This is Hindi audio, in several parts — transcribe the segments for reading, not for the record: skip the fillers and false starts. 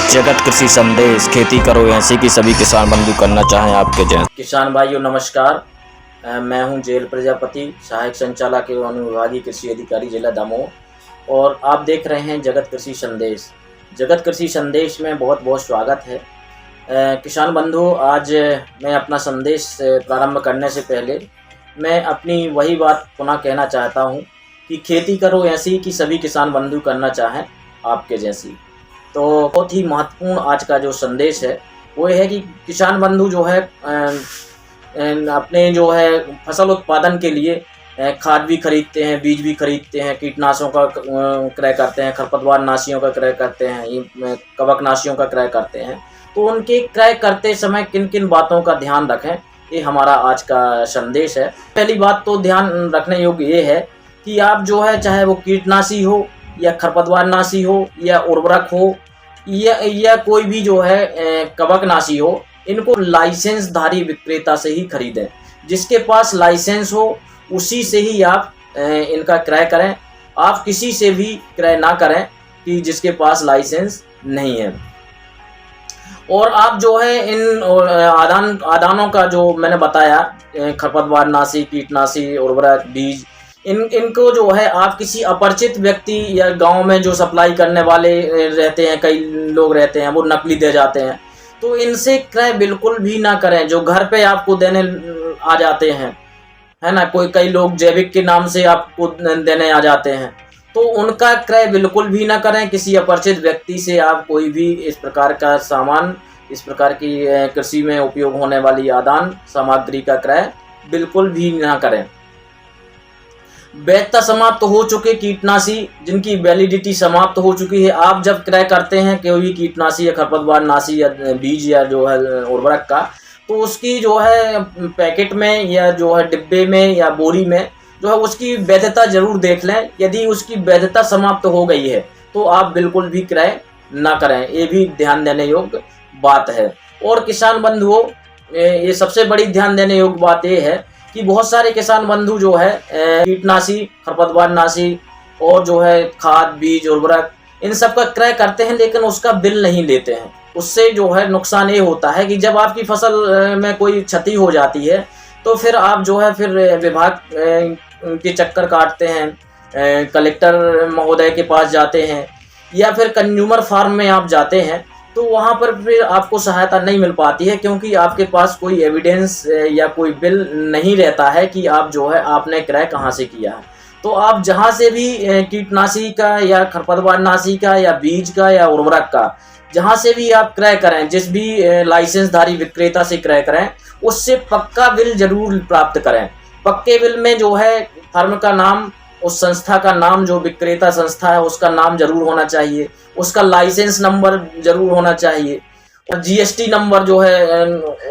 जगत कृषि संदेश, खेती करो ऐसे कि सभी किसान बंधु करना चाहें आपके जैसे। किसान भाइयों नमस्कार। मैं हूं जेल प्रजापति, सहायक संचालक एवं अनुविभागीय कृषि अधिकारी जिला दमोह और आप देख रहे हैं जगत कृषि संदेश। जगत कृषि संदेश में बहुत बहुत स्वागत है। किसान बंधु, आज मैं अपना संदेश प्रारंभ करने से पहले मैं अपनी वही बात पुनः कहना चाहता हूं कि खेती करो ऐसी कि सभी किसान बंधु करना चाहें आपके जैसी। तो बहुत ही महत्वपूर्ण आज का जो संदेश है वो है कि किसान बंधु जो है अपने जो है फसल उत्पादन के लिए खाद भी खरीदते हैं, बीज भी खरीदते हैं, कीटनाशकों का क्रय करते हैं, खरपतवार नाशियों का क्रय करते हैं, कवकनाशियों का क्रय करते हैं। तो उनके क्रय करते समय किन किन बातों का ध्यान रखें, ये हमारा आज का संदेश है। पहली बात तो ध्यान रखने योग्य ये है कि आप जो है चाहे वो कीटनाशी हो या खरपतवार नाशी हो या उर्वरक हो या कोई भी जो है कवकनाशी हो, इनको लाइसेंसधारी विक्रेता से ही खरीदें। जिसके पास लाइसेंस हो उसी से ही आप इनका क्रय करें। आप किसी से भी क्रय ना करें कि जिसके पास लाइसेंस नहीं है। और आप जो है इन आदानों का जो मैंने बताया, खरपतवार नाशी, कीटनाशी, उर्वरक, बीज, इनको जो है आप किसी अपरिचित व्यक्ति या गांव में जो सप्लाई करने वाले रहते हैं, कई लोग रहते हैं, वो नकली दे जाते हैं, तो इनसे क्रय बिल्कुल भी ना करें। जो घर पे आपको देने आ जाते हैं, है ना, कई लोग जैविक के नाम से आपको देने आ जाते हैं, तो उनका क्रय बिल्कुल भी ना करें। किसी अपरिचित व्यक्ति से आप कोई भी इस प्रकार का सामान, इस प्रकार की कृषि में उपयोग होने वाली आदान सामग्री का क्रय बिल्कुल भी ना करें। वैधता समाप्त हो चुके कीटनाशी, जिनकी वैलिडिटी समाप्त हो चुकी है, आप जब क्रय करते हैं कोई भी कीटनाशी या खरपतवार नाशी या बीज या जो है उर्वरक का, तो उसकी जो है पैकेट में या जो है डिब्बे में या बोरी में जो है उसकी वैधता जरूर देख लें। यदि उसकी वैधता समाप्त हो गई है तो आप बिल्कुल भी क्रय ना करें, ये भी ध्यान देने योग्य बात है। और किसान बंधुओं, ये सबसे बड़ी ध्यान देने योग्य बात ये है कि बहुत सारे किसान बंधु जो है कीटनाशी, खरपतवार नाशी और जो है खाद, बीज, उर्वरक, इन सब का क्रय करते हैं लेकिन उसका बिल नहीं लेते हैं। उससे जो है नुकसान ये होता है कि जब आपकी फसल में कोई क्षति हो जाती है तो फिर आप जो है फिर विभाग के चक्कर काटते हैं, कलेक्टर महोदय के पास जाते हैं या फिर कंज्यूमर फार्म में आप जाते हैं, तो वहाँ पर फिर आपको सहायता नहीं मिल पाती है क्योंकि आपके पास कोई एविडेंस या कोई बिल नहीं रहता है कि आप जो है आपने क्रय कहाँ से किया है। तो आप जहाँ से भी कीटनाशी का या खरपतवार नाशी का या बीज का या उर्वरक का जहाँ से भी आप क्रय करें, जिस भी लाइसेंसधारी विक्रेता से क्रय करें, उससे पक्का बिल जरूर प्राप्त करें। पक्के बिल में जो है फर्म का नाम, उस संस्था का नाम, जो विक्रेता संस्था है उसका नाम जरूर होना चाहिए, उसका लाइसेंस नंबर जरूर होना चाहिए और जीएसटी नंबर जो है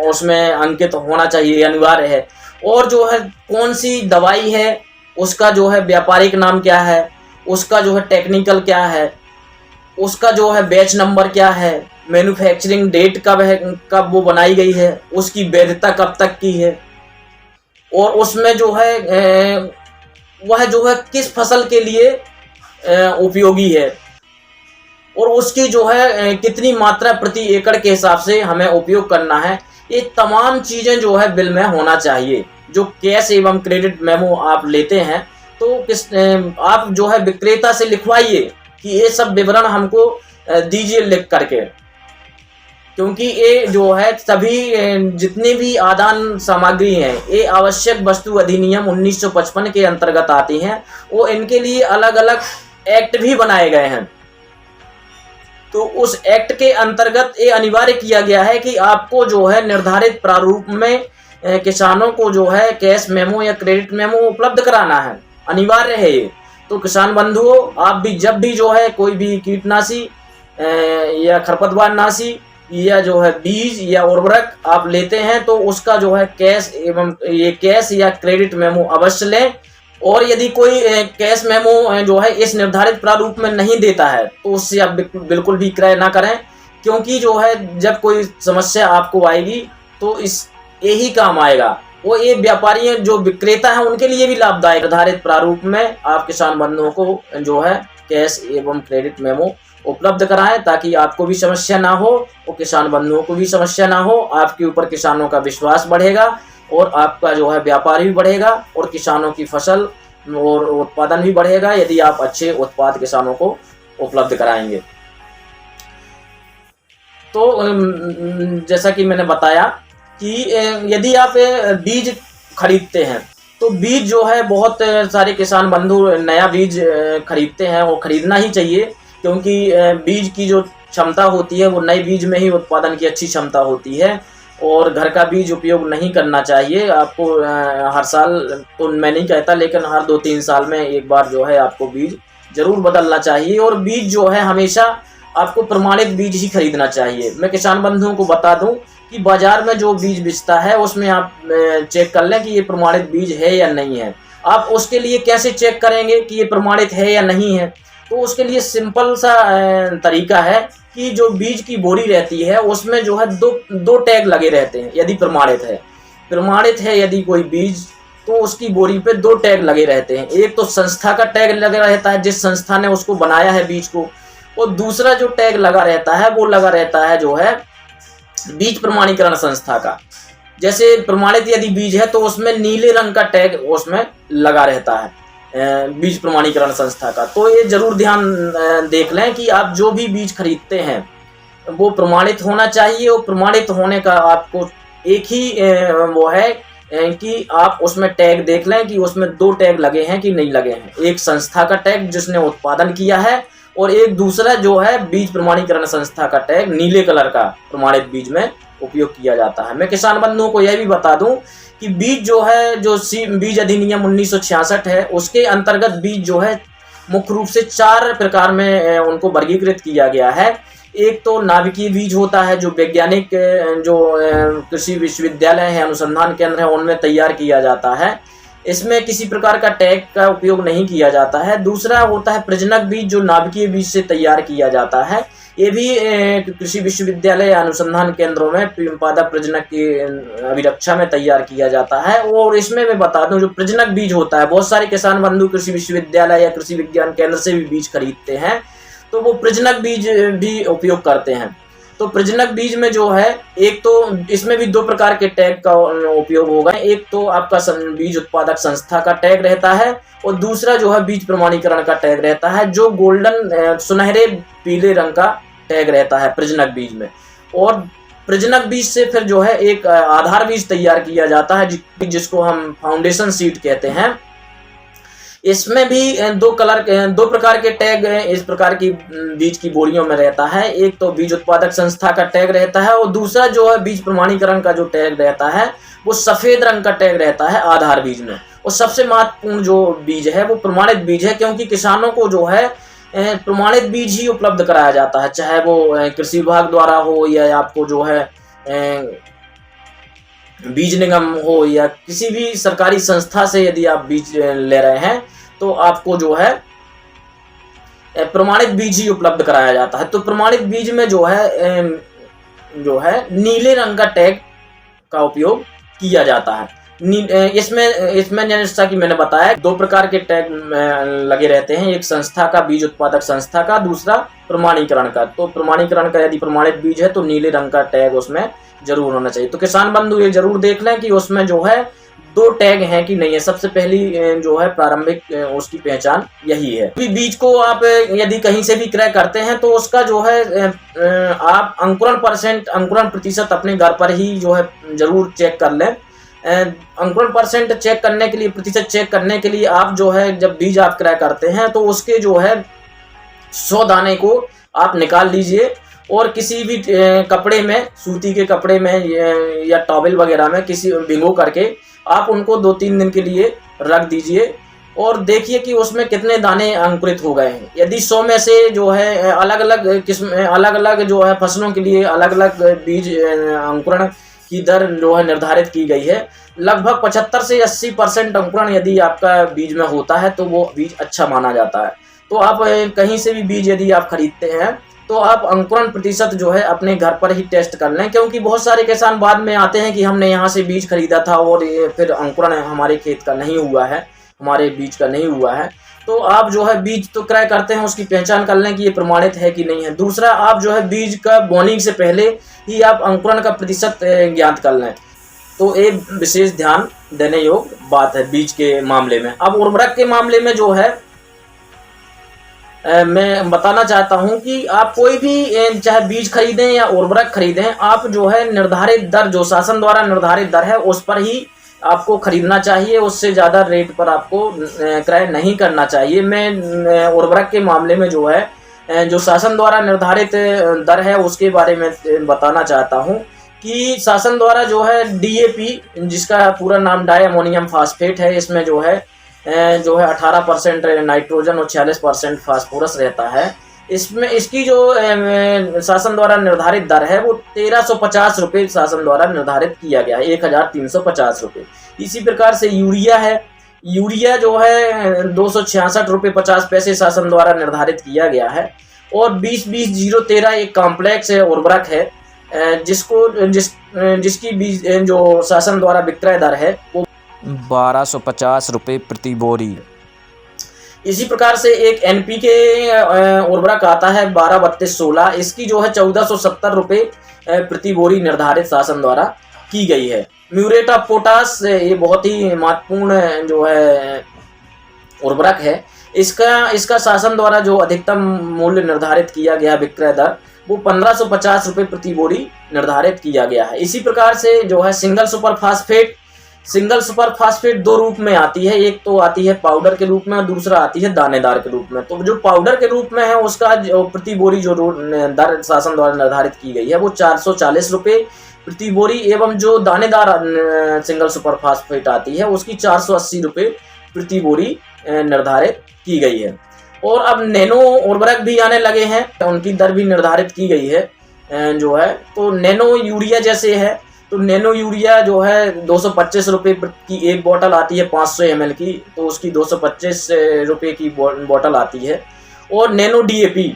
उसमें अंकित होना चाहिए, अनिवार्य है। और जो है कौन सी दवाई है उसका जो है व्यापारिक नाम क्या है, उसका जो है टेक्निकल क्या है, उसका जो है बैच नंबर क्या है, मैन्युफैक्चरिंग डेट कब वो बनाई गई है, उसकी वैधता कब तक की है, और उसमें जो है वह जो है किस फसल के लिए उपयोगी है और उसकी जो है कितनी मात्रा प्रति एकड़ के हिसाब से हमें उपयोग करना है। ये तमाम चीज़ें जो है बिल में होना चाहिए। जो कैश एवं क्रेडिट मेमो आप लेते हैं तो आप जो है विक्रेता से लिखवाइए कि ये सब विवरण हमको दीजिए लिख करके, क्योंकि ये जो है सभी जितनी भी आदान सामग्री हैं ये आवश्यक वस्तु अधिनियम 1955 के अंतर्गत आती हैं। वो इनके लिए अलग अलग एक्ट भी बनाए गए हैं। तो उस एक्ट के अंतर्गत ये अनिवार्य किया गया है कि आपको जो है निर्धारित प्रारूप में किसानों को जो है कैश मेमो या क्रेडिट मेमो उपलब्ध कराना है, अनिवार्य है ये। तो किसान बंधुओं, आप भी जब भी जो है कोई भी कीटनाशी या खरपतवार नाशी या जो है बीज या उर्वरक आप लेते हैं तो उसका जो है कैश या क्रेडिट मेमो अवश्य लें। और यदि कोई कैश मेमो जो है इस निर्धारित प्रारूप में नहीं देता है तो उससे आप बिल्कुल भी क्रय ना करें, क्योंकि जो है जब कोई समस्या आपको आएगी तो इस यही काम आएगा। वो ये व्यापारी जो विक्रेता हैं उनके लिए भी लाभदायक। निर्धारित प्रारूप में आप किसान बंधुओं को जो है कैश एवं क्रेडिट मेमो उपलब्ध कराएं, ताकि आपको भी समस्या ना हो और किसान बंधुओं को भी समस्या ना हो। आपके ऊपर किसानों का विश्वास बढ़ेगा और आपका जो है व्यापार भी बढ़ेगा और किसानों की फसल और उत्पादन भी बढ़ेगा, यदि आप अच्छे उत्पाद किसानों को उपलब्ध कराएंगे। तो जैसा कि मैंने बताया कि यदि आप बीज खरीदते हैं तो बीज जो है बहुत सारे किसान बंधु नया बीज खरीदते हैं, वो खरीदना ही चाहिए, क्योंकि बीज की जो क्षमता होती है वो नए बीज में ही उत्पादन की अच्छी क्षमता होती है। और घर का बीज उपयोग नहीं करना चाहिए आपको। हर साल तो मैं नहीं कहता, लेकिन हर 2-3 साल में एक बार जो है आपको बीज जरूर बदलना चाहिए। और बीज जो है हमेशा आपको प्रमाणित बीज ही खरीदना चाहिए। मैं किसान बंधुओं को बता दूं कि बाजार में जो बीज बिकता है उसमें आप चेक कर लें कि ये प्रमाणित बीज है या नहीं है। आप उसके लिए कैसे चेक करेंगे कि ये प्रमाणित है या नहीं है? तो उसके लिए सिंपल सा तरीका है कि जो बीज की बोरी रहती है उसमें जो है दो टैग लगे रहते हैं। यदि प्रमाणित है यदि कोई बीज, तो उसकी बोरी पे 2 टैग लगे रहते हैं। एक तो संस्था का टैग लगा रहता है, जिस संस्था ने उसको बनाया है बीज को, और दूसरा जो टैग लगा रहता है वो लगा रहता है जो है बीज प्रमाणीकरण संस्था का। जैसे प्रमाणित यदि बीज है तो उसमें नीले रंग का टैग उसमें लगा रहता है बीज प्रमाणीकरण संस्था का। तो ये जरूर ध्यान देख लें कि आप जो भी बीज खरीदते हैं वो प्रमाणित होना चाहिए। और प्रमाणित होने का आपको एक ही वो है कि आप उसमें टैग देख लें कि उसमें 2 टैग लगे हैं कि नहीं लगे हैं। एक संस्था का टैग जिसने उत्पादन किया है, और एक दूसरा जो है बीज प्रमाणीकरण संस्था का टैग नीले कलर का प्रमाणित बीज में उपयोग किया जाता है। मैं किसान बंधुओं को यह भी बता दूं कि बीज जो है जो बीज अधिनियम 1966 है, उसके अंतर्गत बीज जो है मुख्य रूप से 4 प्रकार में उनको वर्गीकृत किया गया है। एक तो नाभिकीय बीज होता है, जो वैज्ञानिक जो कृषि विश्वविद्यालय है, अनुसंधान केंद्र है, उनमें तैयार किया जाता है। इसमें किसी प्रकार का टैग का उपयोग नहीं किया जाता है। दूसरा होता है प्रजनक बीज, जो नाभिकीय बीज से तैयार किया जाता है। ये भी कृषि विश्वविद्यालय या अनुसंधान केंद्रों में पादप प्रजनक की अभिरक्षा में तैयार किया जाता है। और इसमें मैं बता दूं, जो प्रजनक बीज होता है, बहुत सारे किसान बंधु कृषि विश्वविद्यालय या कृषि विज्ञान केंद्र से भी बीज खरीदते हैं, तो वो प्रजनक बीज भी उपयोग करते हैं। तो प्रजनक बीज में जो है, एक तो इसमें भी 2 प्रकार के टैग का उपयोग होगा। एक तो आपका बीज उत्पादक संस्था का टैग रहता है, और दूसरा जो है बीज प्रमाणीकरण का टैग रहता है, जो गोल्डन सुनहरे पीले रंग का टैग रहता है प्रजनक बीज में। और प्रजनक बीज से फिर जो है एक आधार बीज तैयार किया जाता है, जिसको हम फाउंडेशन सीड कहते हैं। इसमें भी 2 प्रकार के टैग इस प्रकार की बीज की बोरियों में रहता है। एक तो बीज उत्पादक संस्था का टैग रहता है, और दूसरा जो है बीज प्रमाणीकरण का जो टैग रहता है वो सफेद रंग का टैग रहता है आधार बीज में। और सबसे महत्वपूर्ण जो बीज है वो प्रमाणित बीज है, क्योंकि किसानों को जो है प्रमाणित बीज ही उपलब्ध कराया जाता है, चाहे वो कृषि विभाग द्वारा हो या आपको जो है बीज निगम हो या किसी भी सरकारी संस्था से यदि आप बीज ले रहे हैं तो आपको जो है प्रमाणित बीज ही उपलब्ध कराया जाता है। तो प्रमाणित बीज में जो है नीले रंग का टैग का उपयोग किया जाता है। इसमें जैसा कि मैंने बताया 2 प्रकार के टैग लगे रहते हैं, एक संस्था का बीज उत्पादक संस्था का, दूसरा प्रमाणीकरण का। तो प्रमाणीकरण का यदि प्रमाणित बीज है तो नीले रंग का टैग उसमें जरूर होना चाहिए। तो किसान बंधु ये जरूर देख लें कि उसमें जो है 2 टैग हैं कि नहीं है। सबसे पहली जो है प्रारंभिक उसकी पहचान यही है। बीज को आप यदि कहीं से भी क्रय करते हैं तो उसका जो है आप अंकुरण प्रतिशत अपने घर पर ही जो है जरूर चेक कर लें। अंकुरण % चेक करने के लिए, प्रतिशत चेक करने के लिए आप जो है जब बीज आप क्रय करते हैं तो उसके जो है 100 दाने को आप निकाल लीजिए और किसी भी कपड़े में, सूती के कपड़े में या टॉवेल वगैरह में किसी भिगो करके आप उनको 2-3 दिन के लिए रख दीजिए और देखिए कि उसमें कितने दाने अंकुरित हो गए हैं। यदि 100 में से जो है अलग अलग जो है फसलों के लिए अलग अलग बीज अंकुरण की दर जो है निर्धारित की गई है, लगभग 75 से 80% अंकुरण यदि आपका बीज में होता है तो वो बीज अच्छा माना जाता है। तो आप कहीं से भी बीज यदि आप खरीदते हैं तो आप अंकुरण प्रतिशत जो है अपने घर पर ही टेस्ट कर लें, क्योंकि बहुत सारे किसान बाद में आते हैं कि हमने यहाँ से बीज खरीदा था और ये फिर अंकुरण हमारे खेत का नहीं हुआ है, हमारे बीज का नहीं हुआ है। तो आप जो है बीज तो क्रय करते हैं उसकी पहचान कर लें कि ये प्रमाणित है कि नहीं है। दूसरा, आप जो है बीज का बोनिंग से पहले ही आप अंकुरण का प्रतिशत ज्ञात कर लें। तो एक विशेष ध्यान देने योग्य बात है बीज के मामले में। अब उर्वरक के मामले में जो है मैं बताना चाहता हूं कि आप कोई भी चाहे बीज खरीदें या उर्वरक खरीदें, आप जो है निर्धारित दर, जो शासन द्वारा निर्धारित दर है उस पर ही आपको खरीदना चाहिए। उससे ज़्यादा रेट पर आपको क्रय नहीं करना चाहिए। मैं उर्वरक के मामले में जो है जो शासन द्वारा निर्धारित दर है उसके बारे में बताना चाहता हूं कि शासन द्वारा जो है DAP, जिसका पूरा नाम डाई अमोनियम फास्फेट है, इसमें जो है 18% नाइट्रोजन और 46% फास्फोरस रहता है। इसमें इसकी जो शासन द्वारा निर्धारित दर है वो 1350 रुपये शासन द्वारा निर्धारित किया गया है, 1350 रुपये। इसी प्रकार से यूरिया है। यूरिया जो है 266 रुपये 50 पैसे शासन द्वारा निर्धारित किया गया है। और 20-20-013 एक कॉम्प्लेक्स उर्वरक है जिसकी बीज जो शासन द्वारा विक्रय दर है वो 1250 रुपये प्रति बोरी। इसी प्रकार से एक NPK उर्वरक आता है 12-32-16, इसकी जो है 1470 रुपये प्रति बोरी निर्धारित शासन द्वारा की गई है। म्यूरेट ऑफ पोटास, ये बहुत ही महत्वपूर्ण जो है उर्वरक है। इसका शासन द्वारा जो अधिकतम मूल्य निर्धारित किया गया विक्रय दर वो 1550 रुपये प्रति बोरी निर्धारित किया गया है। इसी प्रकार से जो है सिंगल सुपर फास्फेट दो रूप में आती है। एक तो आती है पाउडर के रूप में और दूसरा आती है दानेदार के रूप में। तो जो पाउडर के रूप में है उसका जो प्रति बोरी जो दर शासन द्वारा निर्धारित की गई है वो 440 रुपये प्रति बोरी, एवं जो दानेदार सिंगल सुपर फास्फेट आती है उसकी 480 रुपये प्रति बोरी निर्धारित की गई है। और अब नैनो उर्वरक भी आने लगे हैं, उनकी दर भी निर्धारित की गई है जो है। तो नैनो यूरिया जैसे है, तो नैनो यूरिया जो है 225 रुपये की एक बोतल आती है 500 ml की, तो उसकी 225 रुपये की बोतल आती है। और नैनो DAP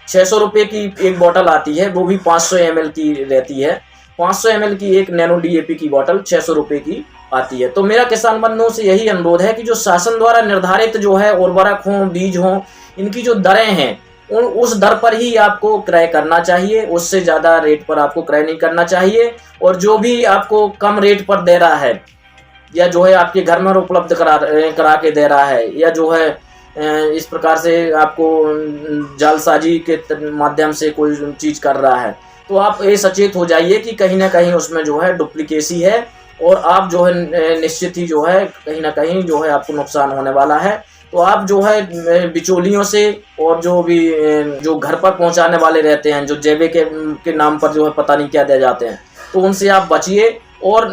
600 रुपये की एक बोतल आती है, वो भी 500 ml की रहती है। 500 ml की एक नैनो DAP की बोतल 600 रुपये की आती है। तो मेरा किसान बंधुओं से यही अनुरोध है कि जो शासन द्वारा निर्धारित जो है उर्वरक हों, बीज हों, इनकी जो दरें हैं उस दर पर ही आपको क्रय करना चाहिए। उससे ज़्यादा रेट पर आपको क्रय नहीं करना चाहिए। और जो भी आपको कम रेट पर दे रहा है या जो है आपके घर में उपलब्ध करा के दे रहा है, या जो है इस प्रकार से आपको जालसाजी के माध्यम से कोई चीज़ कर रहा है, तो आप ये सचेत हो जाइए कि कहीं ना कहीं उसमें जो है डुप्लीकेसी है और आप जो है निश्चित ही जो है कहीं ना कहीं जो है आपको नुकसान होने वाला है। तो आप जो है बिचौलियों से और जो भी जो घर पर पहुंचाने वाले रहते हैं, जो जैविक के नाम पर जो है पता नहीं क्या दे जाते हैं, तो उनसे आप बचिए। और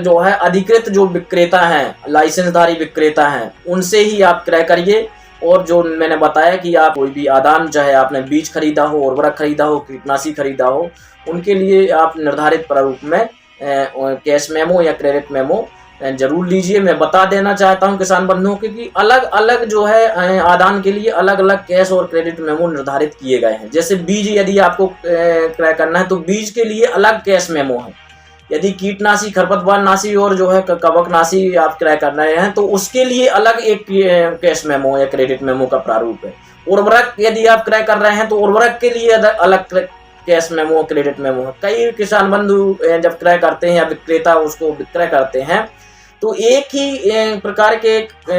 जो है अधिकृत जो विक्रेता हैं, लाइसेंसधारी विक्रेता हैं, उनसे ही आप क्रय करिए। और जो मैंने बताया कि आप कोई भी आदान, चाहे आपने बीज खरीदा हो, उर्वरक खरीदा हो, कीटनाशी खरीदा हो, उनके लिए आप निर्धारित प्रारूप में कैश मेमो या क्रेडिट मेमो जरूर लीजिए। मैं बता देना चाहता हूं किसान बंधुओं के कि अलग अलग जो है आदान के लिए अलग अलग कैश और क्रेडिट मेमो निर्धारित किए गए हैं। जैसे बीज यदि आपको क्रय करना है तो बीज के लिए अलग कैश मेमो है। यदि कीटनाशी, खरपतवारनाशी और जो है कवकनाशी आप क्रय कर रहे हैं तो उसके लिए अलग एक कैश मेमो या क्रेडिट मेमो का प्रारूप है। उर्वरक यदि आप क्रय कर रहे हैं तो उर्वरक के लिए अलग कैश मेमो, क्रेडिट मेमो है। कई किसान बंधु जब क्रय करते हैं या विक्रेता उसको विक्रय करते हैं तो एक ही प्रकार के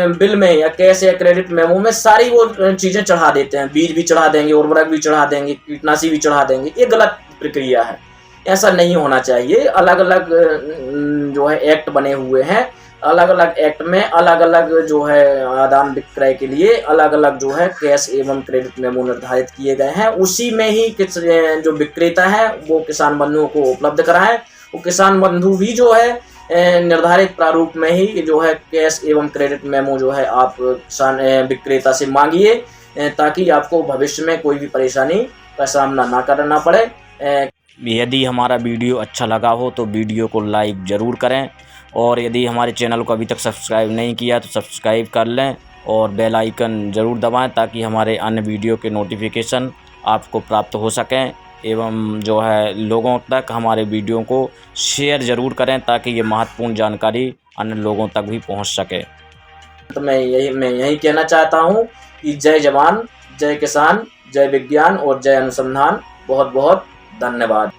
बिल में या कैश या क्रेडिट मेमो में सारी वो चीज़ें चढ़ा देते हैं। बीज भी चढ़ा देंगे, उर्वरक भी चढ़ा देंगे, कीटनाशी भी चढ़ा देंगे। ये गलत प्रक्रिया है, ऐसा नहीं होना चाहिए। अलग अलग जो है एक्ट बने हुए हैं, अलग अलग एक्ट में अलग अलग जो है आदान विक्रय के लिए अलग अलग जो है कैश एवं क्रेडिट मेमो निर्धारित किए गए हैं। उसी में ही जो विक्रेता है वो किसान बंधुओं को उपलब्ध कराएं। वो किसान बंधु भी जो है निर्धारित प्रारूप में ही जो है कैश एवं क्रेडिट मेमो जो है आप विक्रेता से मांगिए, ताकि आपको भविष्य में कोई भी परेशानी का सामना ना करना पड़े। यदि हमारा वीडियो अच्छा लगा हो तो वीडियो को लाइक ज़रूर करें, और यदि हमारे चैनल को अभी तक सब्सक्राइब नहीं किया तो सब्सक्राइब कर लें और बेल आइकन ज़रूर दबाएं, ताकि हमारे अन्य वीडियो के नोटिफिकेशन आपको प्राप्त हो सकें। एवं जो है लोगों तक हमारे वीडियो को शेयर ज़रूर करें, ताकि ये महत्वपूर्ण जानकारी अन्य लोगों तक भी पहुंच सके। तो मैं यही कहना चाहता हूँ कि जय जवान, जय किसान, जय विज्ञान और जय अनुसंधान। बहुत बहुत धन्यवाद।